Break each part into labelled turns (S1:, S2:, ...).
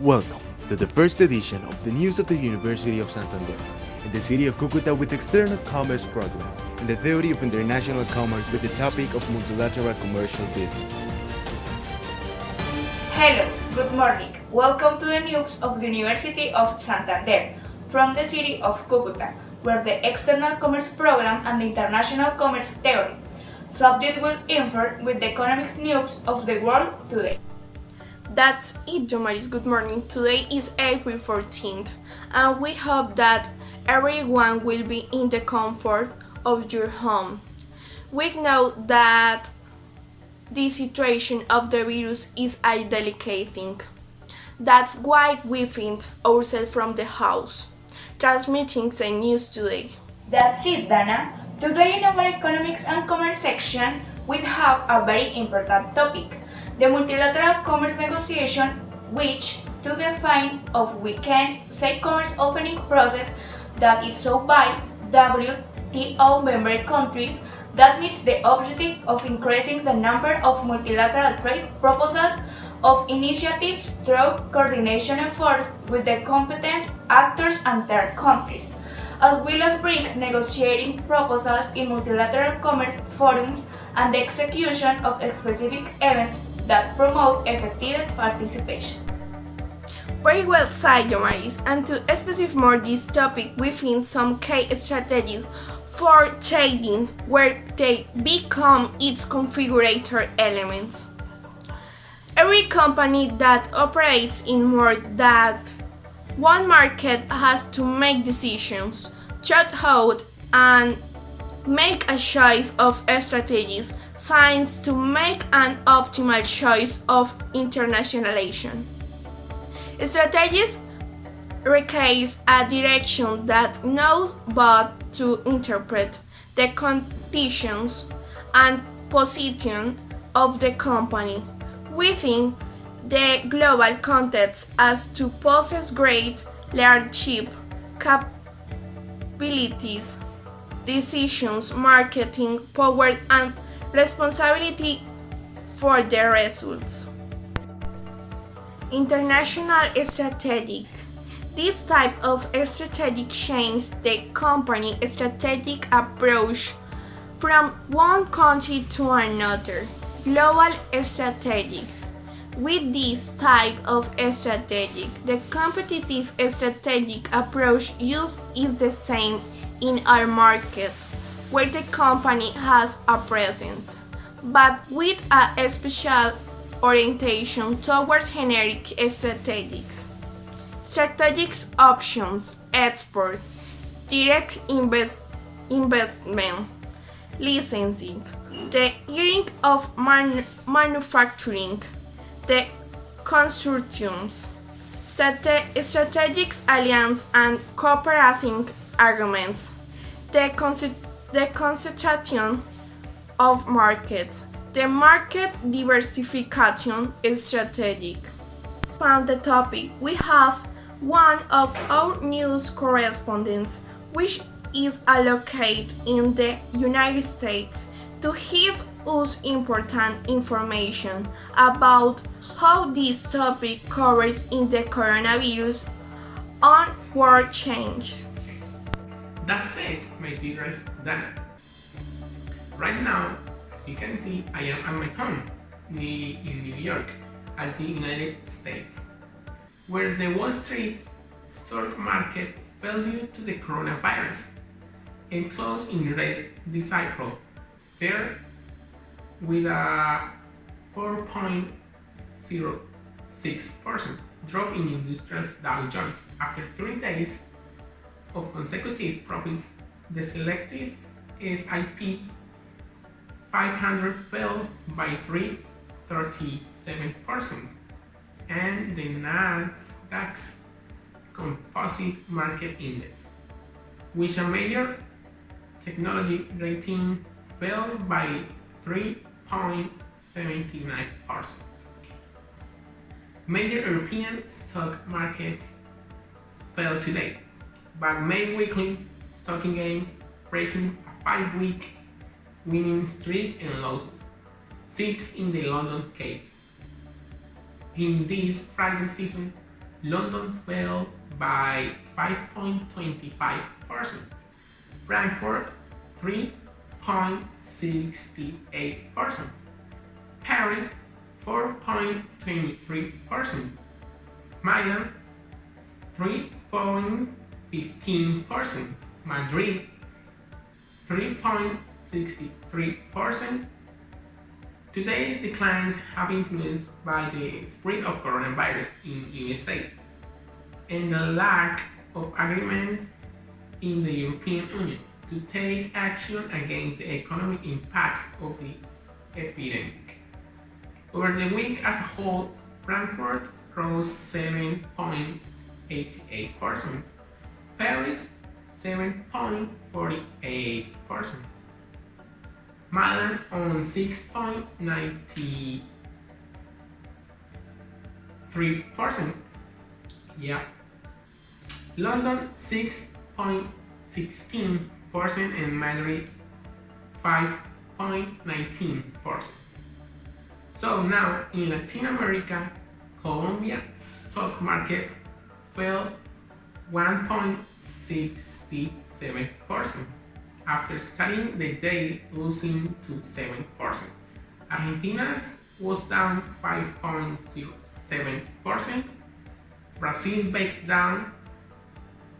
S1: Welcome to the first edition of the News of the University of Santander in the city of Cúcuta with External Commerce Program and the Theory of International Commerce with the topic of Multilateral Commercial Business.
S2: Hello, good morning. Welcome to the news of the University of Santander from the city of Cúcuta, where the External Commerce Program and the International Commerce Theory subject will infer with the economics news of the world today.
S3: That's it, Yomaris. Good morning. Today is April 14th, and we hope that everyone will be in the comfort of your home. We know that the situation of the virus is a delicate thing. That's why we find ourselves from the house, transmitting the news today.
S2: That's it, Danna. Today in our economics and commerce section, we have a very important topic. The multilateral commerce negotiation, which to define of we can say commerce opening process that is so by WTO member countries that meets the objective of increasing the number of multilateral trade proposals of initiatives through coordination efforts with the competent actors and third countries, as well as bring negotiating proposals in multilateral commerce forums and the execution of specific events that promote effective participation.
S3: Very well said, Yomaris. And to specify more this topic, we find some key strategies for trading where they become its configurator elements. Every company that operates in more than one market has to make decisions, chart out, and make a choice of strategies, science to make an optimal choice of internationalization. Strategies requires a direction that knows but to interpret the conditions and position of the company within the global context as to possess great leadership capabilities, decisions, marketing power, and responsibility for the results. International strategic. This type of strategic changes the company strategic approach from one country to another. Global strategics. With this type of strategic, the competitive strategic approach used is the same in our markets, where the company has a presence, but with a special orientation towards generic strategics. Strategic options: export, direct investment, licensing, the hiring of manufacturing, the consortiums, strategic alliance and cooperating agreements, the concentration of markets, the market diversification strategic. From the topic, we have one of our news correspondents, which is allocated in the United States, to give us important information about how this topic covers in the coronavirus on world change.
S4: That's it, my dearest Danna. Right now, as you can see, I am at my home in New York, at the United States, where the Wall Street stock market fell due to the coronavirus and closed in red this April, there with a 4.06% drop in industrial Dow Jones. After 3 days of consecutive profits, the selective S&P 500 fell by 3.37%, and the Nasdaq Composite Market Index, which a major technology rating, fell by 3.79%. Major European stock markets fell today, but made weekly stock gains, breaking a 5-week winning streak and losses, 6 in the London case. In this Friday season, London fell by 5.25%, Frankfurt 3.68%, Paris 4.23%, Milan 3.15%, Madrid 3.63%. Today's declines have been influenced by the spread of coronavirus in USA and the lack of agreement in the European Union to take action against the economic impact of this epidemic. Over the week as a whole, Frankfurt rose 7.88%, Paris 7.48%, Milan on 6.93%, London 6.16%, and Madrid 5.19%. So now in Latin America, Colombia's stock market fell 1.67% after starting the day losing to 7%. Argentina's was down 5.07%. Brazil backed down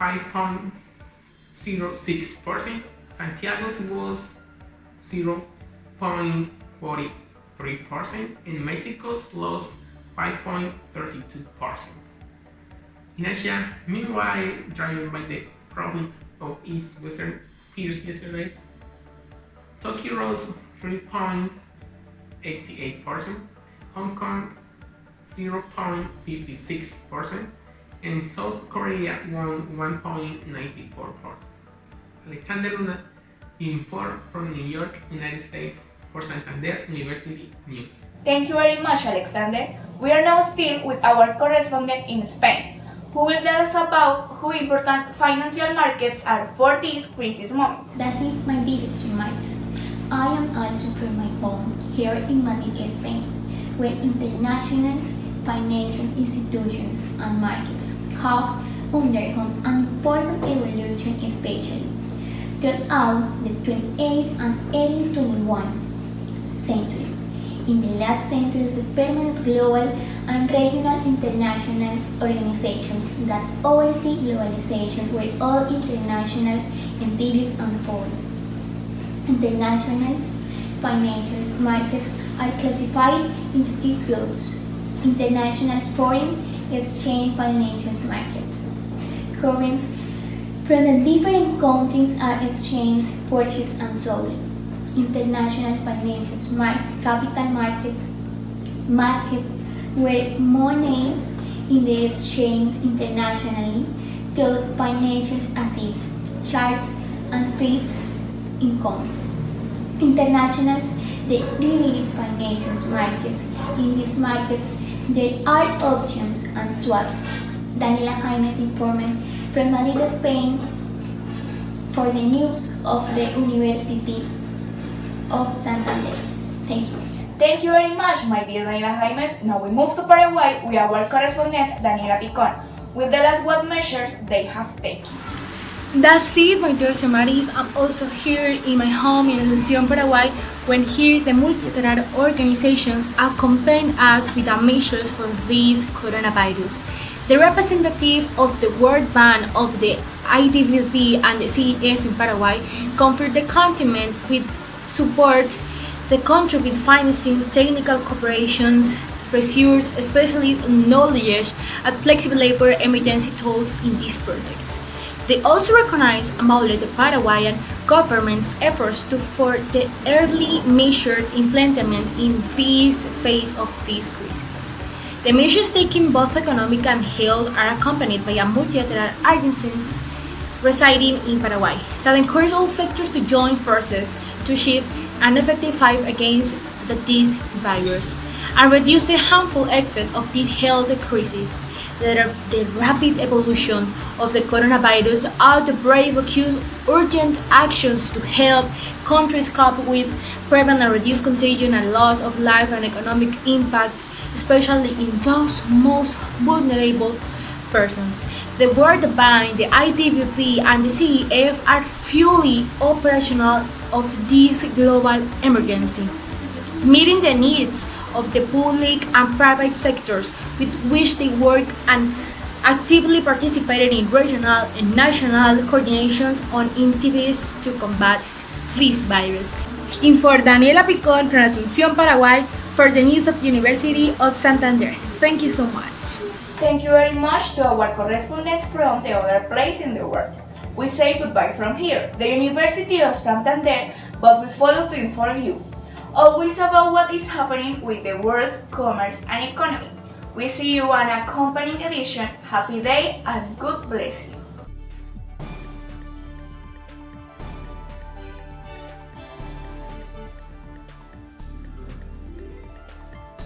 S4: 5.06%. Santiago's was 0.43%, and Mexico's lost 5.32%. In Asia, meanwhile, driven by the profits of its Western peers yesterday, Tokyo rose 3.88%, Hong Kong 0.56%, and South Korea won 1.94%. Alexander Luna informed from New York, United States for Santander University News.
S2: Thank you very much, Alexander. We are now still with our correspondent in Spain, who will tell us about how important financial markets are for this crisis moment.
S5: That is my dearest Yomaris. I am also from my home here in Madrid, Spain, where international financial institutions and markets have undergone an important evolution, especially throughout the 28th and early 21st century. In the last centuries, the permanent global and regional international organizations that oversee globalization were all international entities unfold. International financial markets are classified into two groups: international foreign exchange financial market. Currencies from the different countries are exchanged, purchased, and sold. International financial capital market where money in the exchange internationally through financial assets, charts, and fixed income. International derivatives financial markets. In these markets, there are options and swaps. Daniela Jaimes informed from Madrid, Spain for the news of the University of Santander. Thank you.
S2: Thank you very much, my dear Daniela Jaimes. Now we move to Paraguay with our correspondent Daniela Picón, with the last what measures they have taken.
S6: That's it, my dear Yomaris. I'm also here in my home in Asunción, Paraguay, when here the multilateral organizations accompany us with the measures for this coronavirus. The representative of the World Bank of the IWD and the CEF in Paraguay conferred the continent with support the country with financing, technical cooperations, resources, especially knowledge, and flexible labor emergency tools in this project. They also recognize and acknowledge the Paraguayan government's efforts for the early measures implemented in this phase of this crisis. The measures taken, both economic and health, are accompanied by a multilateral agencies residing in Paraguay that encourage all sectors to join forces to achieve an effective fight against this virus and reduce the harmful effects of this health crisis. The rapid evolution of the coronavirus outbreak requires urgent actions to help countries cope with, prevent and reduce contagion and loss of life and economic impact, especially in those most vulnerable persons. The World Bank, the IWP, and the CEF are fully operational of this global emergency, meeting the needs of the public and private sectors with which they work and actively participated in regional and national coordinations on initiatives to combat this virus. For Daniela Picón from Asunción, Paraguay, for the news of the University of Santander. Thank you so much.
S2: Thank you very much to our correspondents from the other place in the world. We say goodbye from here, the University of Santander, but we follow to inform you always about what is happening with the world's commerce and economy. We see you on a accompanying edition. Happy day and God bless you.